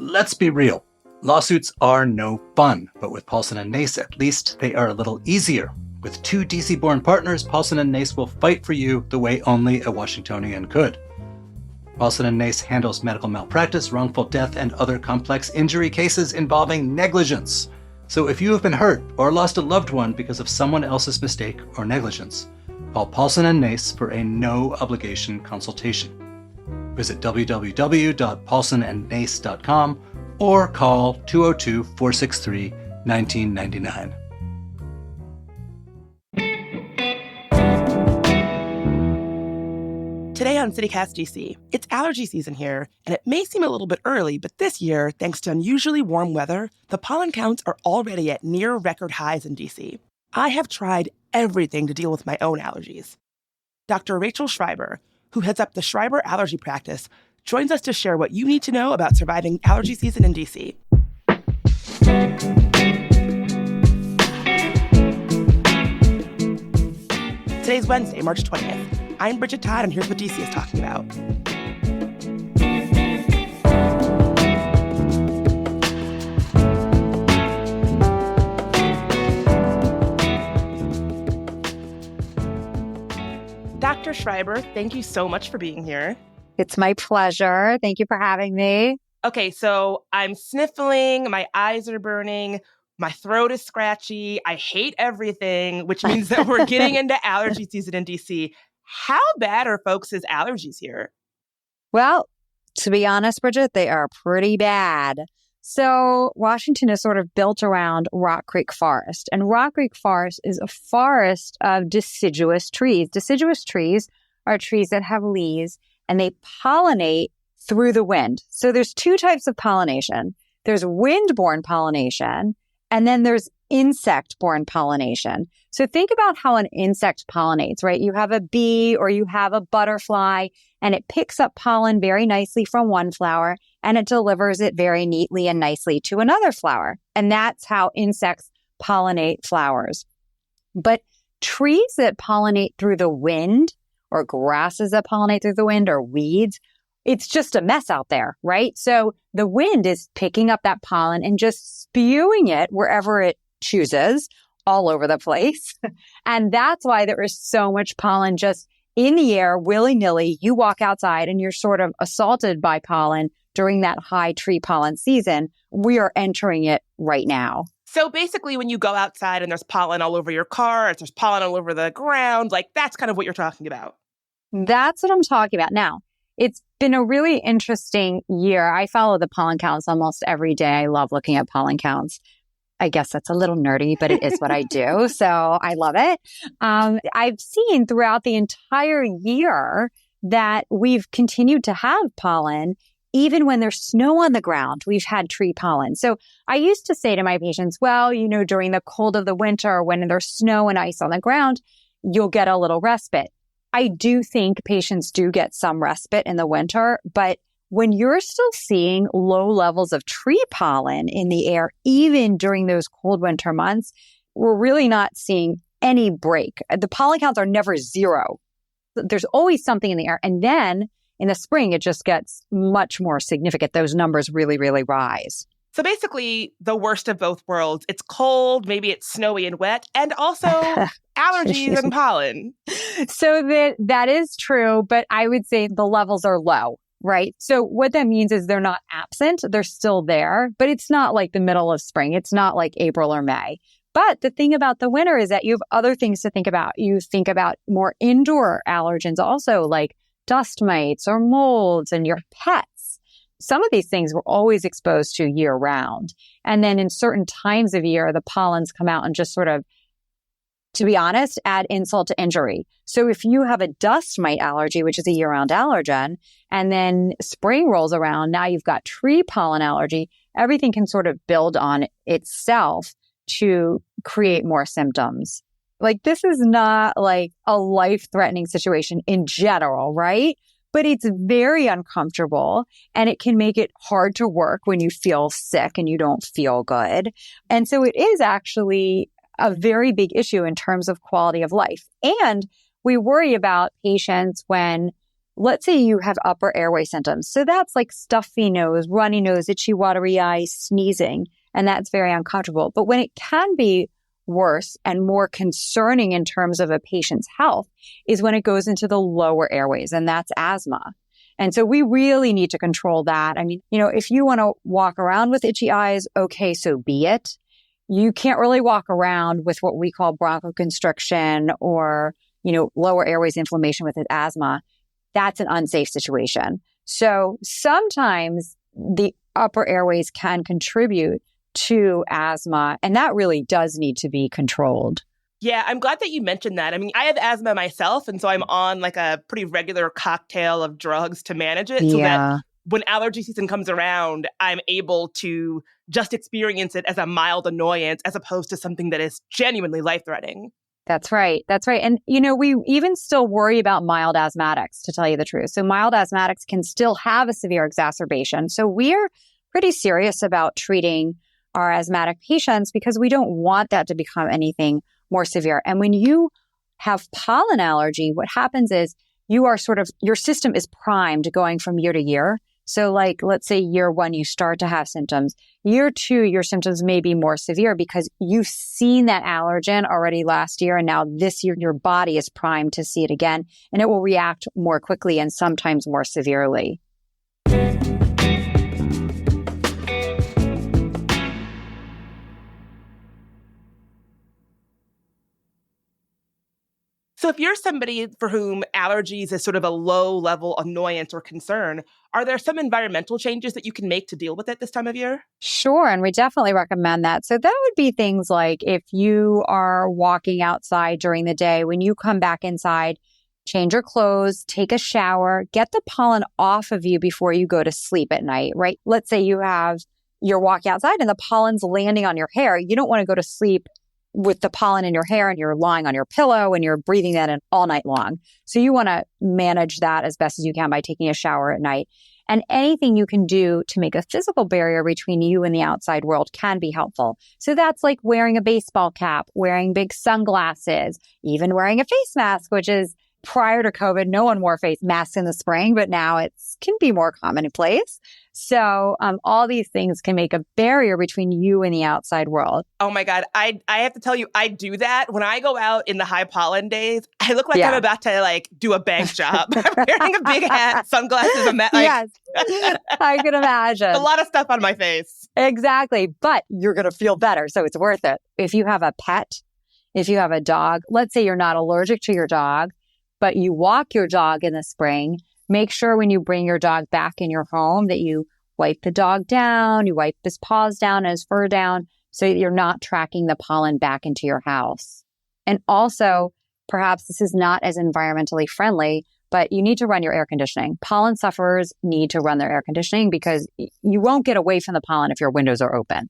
Let's be real. Lawsuits are no fun, but with Paulson & Nace, at least they are a little easier. With two DC-born partners, Paulson & Nace will fight for you the way only a Washingtonian could. Paulson & Nace handles medical malpractice, wrongful death, and other complex injury cases involving negligence. So if you have been hurt or lost a loved one because of someone else's mistake or negligence, call Paulson & Nace for a no-obligation consultation. Visit www.paulsonandnace.com or call 202-463-1999. Today on CityCast DC, it's allergy season here, and it may seem a little bit early, but this year, thanks to unusually warm weather, the pollen counts are already at near record highs in DC. I have tried everything to deal with my own allergies. Dr. Rachel Schreiber, who heads up the Schreiber Allergy Practice, joins us to share what you need to know about surviving allergy season in DC. Today's Wednesday, March 20th. I'm Bridget Todd, and here's what DC is talking about. Dr. Schreiber, thank you so much for being here. It's my pleasure. Thank you for having me. Okay, so I'm sniffling, my eyes are burning, my throat is scratchy, I hate everything, which means that we're getting into allergy season in DC. How bad are folks' allergies here? Well, to be honest, Bridget, they are pretty bad. So Washington is sort of built around Rock Creek Forest, and Rock Creek Forest is a forest of deciduous trees. Deciduous trees are trees that have leaves, and they pollinate through the wind. So there's two types of pollination. There's wind-borne pollination, and then there's insect-borne pollination. So think about how an insect pollinates, right? You have a bee or you have a butterfly, and it picks up pollen very nicely from one flower, and it delivers it very neatly and nicely to another flower. And that's how insects pollinate flowers. But trees that pollinate through the wind, or grasses that pollinate through the wind, or weeds, it's just a mess out there, right? So the wind is picking up that pollen and just spewing it wherever it chooses, all over the place. And that's why there is so much pollen just in the air, willy-nilly. You walk outside and you're sort of assaulted by pollen during that high tree pollen season. We are entering it right now. So basically, when you go outside and there's pollen all over your car, there's pollen all over the ground, like that's kind of what you're talking about. That's what I'm talking about. Now, it's been a really interesting year. I follow the pollen counts almost every day. I love looking at pollen counts. I guess that's a little nerdy, but it is what I do. So I love it. I've seen throughout the entire year that we've continued to have pollen. Even when there's snow on the ground, we've had tree pollen. So I used to say to my patients, well, you know, during the cold of the winter, when there's snow and ice on the ground, you'll get a little respite. I do think patients do get some respite in the winter, but when you're still seeing low levels of tree pollen in the air, even during those cold winter months, we're really not seeing any break. The pollen counts are never zero. There's always something in the air. And then in the spring, it just gets much more significant. Those numbers really, really rise. So basically, the worst of both worlds. It's cold, maybe it's snowy and wet, and also allergies and pollen. So that is true, but I would say the levels are low, right? So what that means is they're not absent. They're still there, but it's not like the middle of spring. It's not like April or May. But the thing about the winter is that you have other things to think about. You think about more indoor allergens also, like dust mites or molds and your pets. Some of these things we're always exposed to year round. And then in certain times of year, the pollens come out and just sort of, to be honest, add insult to injury. So if you have a dust mite allergy, which is a year-round allergen, and then spring rolls around, now you've got tree pollen allergy, everything can sort of build on itself to create more symptoms. Like, this is not like a life-threatening situation in general, right? But it's very uncomfortable, and it can make it hard to work when you feel sick and you don't feel good. And so it is actually a very big issue in terms of quality of life. And we worry about patients when let's say you have upper airway symptoms. So that's like stuffy nose, runny nose, itchy, watery eyes, sneezing, and that's very uncomfortable. But when it can be worse and more concerning in terms of a patient's health is when it goes into the lower airways, and that's asthma. And so we really need to control that. I mean, if you want to walk around with itchy eyes, okay, so be it. You can't really walk around with what we call bronchoconstriction or, lower airways inflammation with asthma. That's an unsafe situation. So sometimes the upper airways can contribute to asthma, and that really does need to be controlled. Yeah, I'm glad that you mentioned that. I mean, I have asthma myself, and so I'm on like a pretty regular cocktail of drugs to manage it so that when allergy season comes around, I'm able to just experience it as a mild annoyance as opposed to something that is genuinely life-threatening. That's right. That's right. And, we even still worry about mild asthmatics, to tell you the truth. So mild asthmatics can still have a severe exacerbation. So we're pretty serious about treating our asthmatic patients because we don't want that to become anything more severe. And when you have pollen allergy, what happens is your system is primed going from year to year. So like, let's say year 1, you start to have symptoms. Year 2, your symptoms may be more severe because you've seen that allergen already last year. And now this year, your body is primed to see it again, and it will react more quickly and sometimes more severely. So if you're somebody for whom allergies is sort of a low-level annoyance or concern, are there some environmental changes that you can make to deal with it this time of year? Sure, and we definitely recommend that. So that would be things like if you are walking outside during the day, when you come back inside, change your clothes, take a shower, get the pollen off of you before you go to sleep at night, right? Let's say you're walking outside and the pollen's landing on your hair. You don't want to go to sleep with the pollen in your hair and you're lying on your pillow and you're breathing that in all night long. So you want to manage that as best as you can by taking a shower at night. And anything you can do to make a physical barrier between you and the outside world can be helpful. So that's like wearing a baseball cap, wearing big sunglasses, even wearing a face mask, which is prior to COVID, no one wore face masks in the spring, but now it can be more commonplace. So all these things can make a barrier between you and the outside world. Oh my God. I have to tell you, I do that. When I go out in the high pollen days, I look like I'm about to do a bank job. I'm wearing a big hat, sunglasses, a mask. Yes, I can imagine. A lot of stuff on my face. Exactly. But you're going to feel better. So it's worth it. If you have a pet, if you have a dog, let's say you're not allergic to your dog, but you walk your dog in the spring, make sure when you bring your dog back in your home that you wipe the dog down, you wipe his paws down, his fur down, so that you're not tracking the pollen back into your house. And also, perhaps this is not as environmentally friendly, but you need to run your air conditioning. Pollen sufferers need to run their air conditioning because you won't get away from the pollen if your windows are open.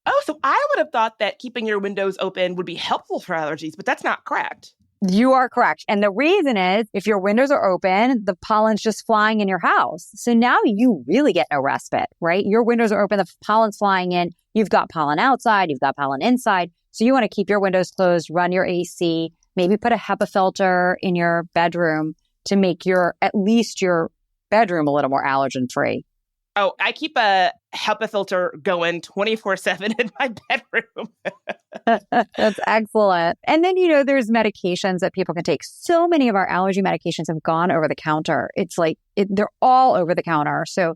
Oh, so I would have thought that keeping your windows open would be helpful for allergies, but that's not correct. You are correct. And the reason is if your windows are open, the pollen's just flying in your house. So now you really get no respite, right? Your windows are open, the pollen's flying in. You've got pollen outside, you've got pollen inside. So you want to keep your windows closed, run your AC, maybe put a HEPA filter in your bedroom to make at least your bedroom a little more allergen free. Oh, I keep a HEPA filter going 24/7 in my bedroom. That's excellent. And then, there's medications that people can take. So many of our allergy medications have gone over the counter. It's like they're all over the counter. So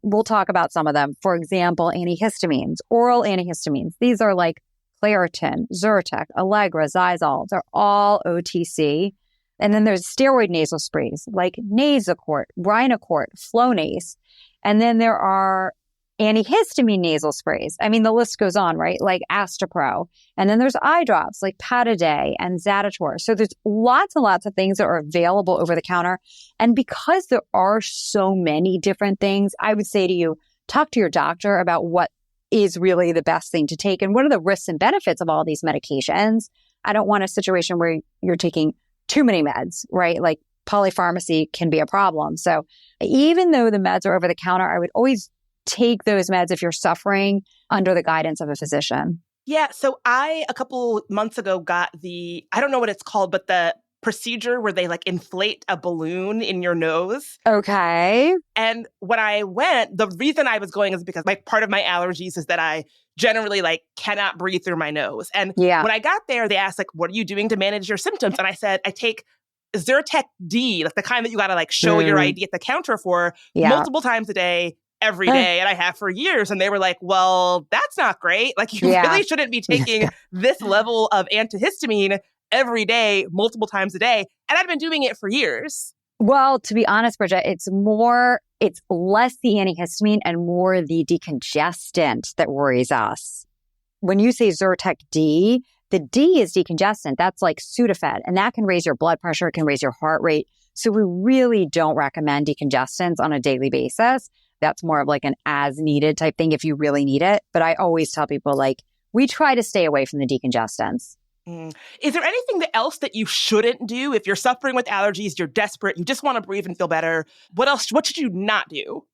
we'll talk about some of them. For example, antihistamines, oral antihistamines. These are like Claritin, Zyrtec, Allegra, Xyzal. They're all OTC. And then there's steroid nasal sprays like Nasacort, Rhinocort, Flonase. And then there are antihistamine nasal sprays. I mean, the list goes on, right? Like Astapro. And then there's eye drops like Pataday and Zaditor. So there's lots and lots of things that are available over the counter. And because there are so many different things, I would say to you, talk to your doctor about what is really the best thing to take and what are the risks and benefits of all these medications. I don't want a situation where you're taking too many meds, right? Like polypharmacy can be a problem. So even though the meds are over the counter, I would always take those meds if you're suffering under the guidance of a physician. Yeah. So I, a couple months ago, got I don't know what it's called, but the procedure where they like inflate a balloon in your nose. Okay. And when I went, the reason I was going is because part of my allergies is that I generally like cannot breathe through my nose. And Yeah. when I got there, they asked like, what are you doing to manage your symptoms? And I said, I take Zyrtec D, like the kind that you got to like show your ID at the counter for multiple times a day, every day. And I have for years. And they were like, well, that's not great. Like you really shouldn't be taking this level of antihistamine every day, multiple times a day. And I'd been doing it for years. Well, to be honest, Bridget, it's less the antihistamine and more the decongestant that worries us. When you say Zyrtec D, the D is decongestant. That's like Sudafed, and that can raise your blood pressure, it can raise your heart rate. So we really don't recommend decongestants on a daily basis. That's more of like an as needed type thing if you really need it. But I always tell people like, we try to stay away from the decongestants. Is there anything else that you shouldn't do if you're suffering with allergies, you're desperate, you just want to breathe and feel better? What else? What should you not do?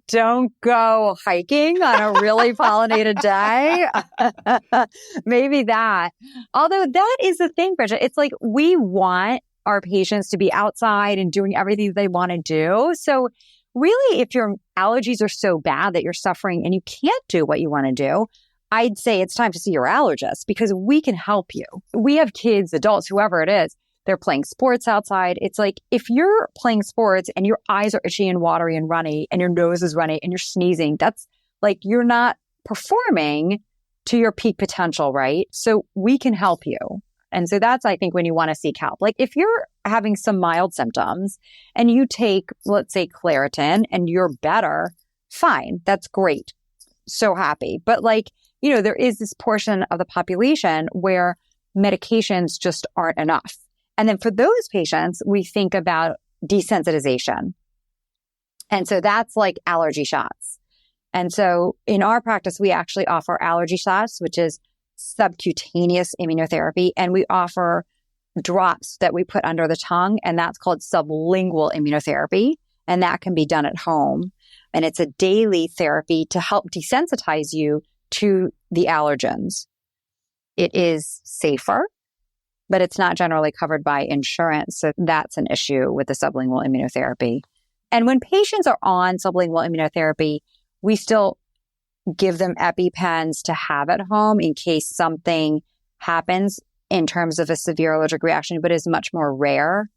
Don't go hiking on a really pollinated day. Maybe that. Although that is the thing, Bridget. It's like we want our patients to be outside and doing everything they want to do. So really, if your allergies are so bad that you're suffering and you can't do what you want to do, I'd say it's time to see your allergist because we can help you. We have kids, adults, whoever it is, they're playing sports outside. It's like if you're playing sports and your eyes are itchy and watery and runny and your nose is runny and you're sneezing, that's like you're not performing to your peak potential, right? So we can help you. And so that's, I think, when you want to seek help. Like if you're having some mild symptoms and you take, let's say, Claritin and you're better, fine. That's great. So happy. But like, you know, there is this portion of the population where medications just aren't enough. And then for those patients, we think about desensitization. And so that's like allergy shots. And so in our practice, we actually offer allergy shots, which is subcutaneous immunotherapy. And we offer drops that we put under the tongue, and that's called sublingual immunotherapy. And that can be done at home. And it's a daily therapy to help desensitize you to the allergens. It is safer, but it's not generally covered by insurance. So that's an issue with the sublingual immunotherapy. And when patients are on sublingual immunotherapy, we still give them EpiPens to have at home in case something happens in terms of a severe allergic reaction, but is much more rare.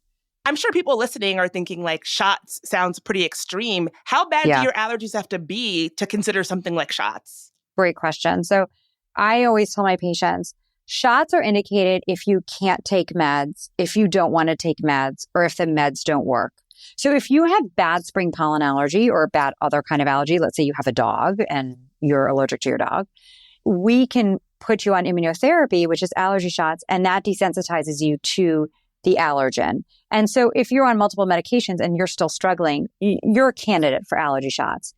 I'm sure people listening are thinking like shots sounds pretty extreme. How bad do your allergies have to be to consider something like shots? Great question. So I always tell my patients, shots are indicated if you can't take meds, if you don't want to take meds, or if the meds don't work. So if you have bad spring pollen allergy or a bad other kind of allergy, let's say you have a dog and you're allergic to your dog, we can put you on immunotherapy, which is allergy shots, and that desensitizes you to the allergen. And so if you're on multiple medications and you're still struggling, you're a candidate for allergy shots.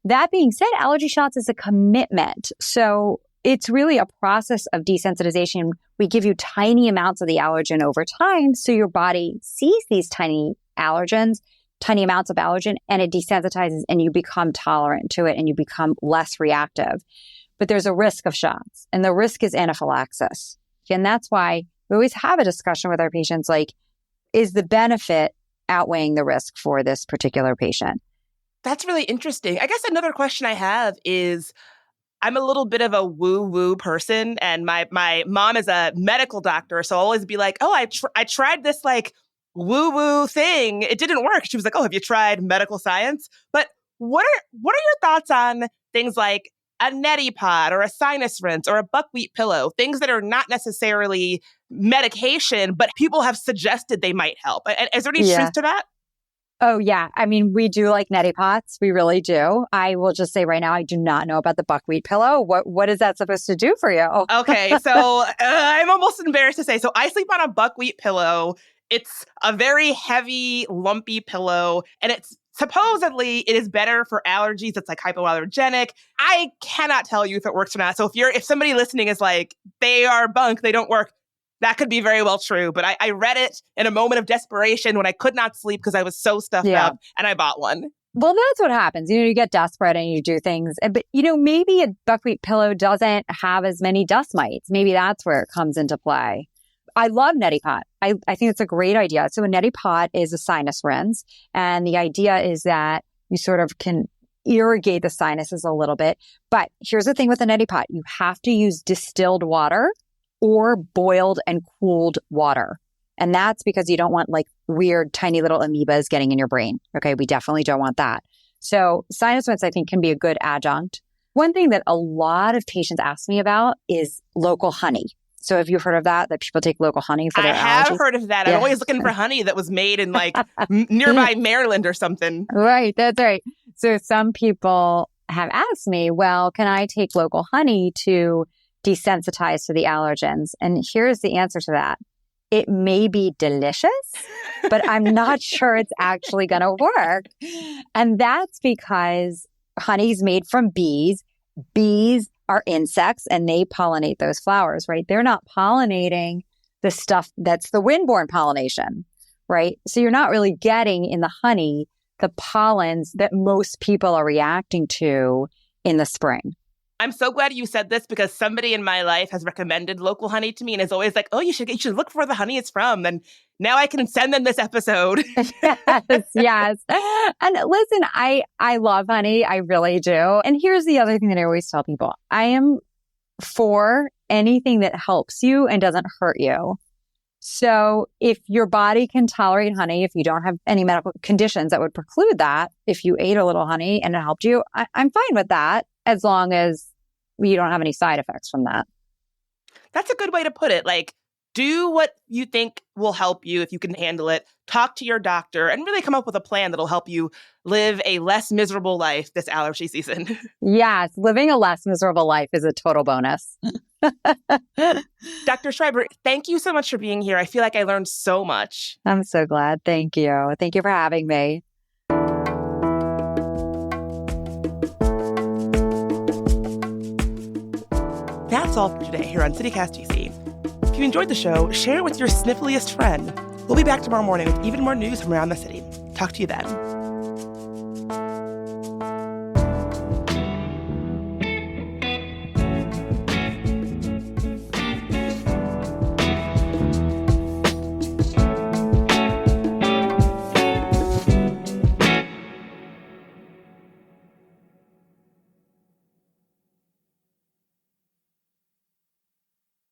That being said, allergy shots is a commitment. So it's really a process of desensitization. We give you tiny amounts of the allergen over time. So your body sees these tiny allergens, tiny amounts of allergen, and it desensitizes and you become tolerant to it and you become less reactive. But there's a risk of shots, and the risk is anaphylaxis. And that's why we always have a discussion with our patients like, is the benefit outweighing the risk for this particular patient? That's really interesting. I guess another question I have is, I'm a little bit of a woo-woo person, and my mom is a medical doctor, so I'll always be like, oh, I tried this like woo-woo thing. It didn't work. She was like, oh, have you tried medical science? But what are your thoughts on things like a neti pot or a sinus rinse or a buckwheat pillow, things that are not necessarily medication, but people have suggested they might help? And is there any truth to that? Oh, yeah. I mean, we do like neti pots. We really do. I will just say right now, I do not know about the buckwheat pillow. What is that supposed to do for you? Okay. So I'm almost embarrassed to say. So I sleep on a buckwheat pillow. It's a very heavy, lumpy pillow, and it's supposedly it is better for allergies. It's like hypoallergenic. I cannot tell you if it works or not. So if somebody listening is like, they are bunk, they don't work, that could be very well true. But I read it in a moment of desperation when I could not sleep because I was so stuffed up, and I bought one. Well, that's what happens. You get desperate and you do things. But, maybe a buckwheat pillow doesn't have as many dust mites. Maybe that's where it comes into play. I love neti pot. I think it's a great idea. So a neti pot is a sinus rinse. And the idea is that you sort of can irrigate the sinuses a little bit. But here's the thing with a neti pot. You have to use distilled water or boiled and cooled water. And that's because you don't want like weird, tiny little amoebas getting in your brain. Okay. We definitely don't want that. So sinus rinse, I think, can be a good adjunct. One thing that a lot of patients ask me about is local honey. So have you heard of that people take local honey for their allergies? I have heard of that. Yeah. I'm always looking for honey that was made in like nearby Maryland or something. Right. That's right. So some people have asked me, well, can I take local honey to desensitize to the allergens? And here's the answer to that. It may be delicious, but I'm not sure it's actually going to work. And that's because honey's made from bees. Bees are insects and they pollinate those flowers, right? They're not pollinating the stuff that's the windborne pollination, right? So you're not really getting in the honey the pollens that most people are reacting to in the spring. I'm so glad you said this because somebody in my life has recommended local honey to me and is always like, oh, you should look for where the honey it's from. And now I can send them this episode. Yes. And listen, I love honey. I really do. And here's the other thing that I always tell people. I am for anything that helps you and doesn't hurt you. So if your body can tolerate honey, if you don't have any medical conditions that would preclude that, if you ate a little honey and it helped you, I'm fine with that as long as you don't have any side effects from that. That's a good way to put it. Like, do what you think will help you if you can handle it. Talk to your doctor and really come up with a plan that'll help you live a less miserable life this allergy season. Yes, living a less miserable life is a total bonus. Dr. Schreiber, thank you so much for being here. I feel like I learned so much. I'm so glad. Thank you. Thank you for having me. That's all for today here on CityCast DC. If you enjoyed the show, share it with your sniffliest friend. We'll be back tomorrow morning with even more news from around the city. Talk to you then.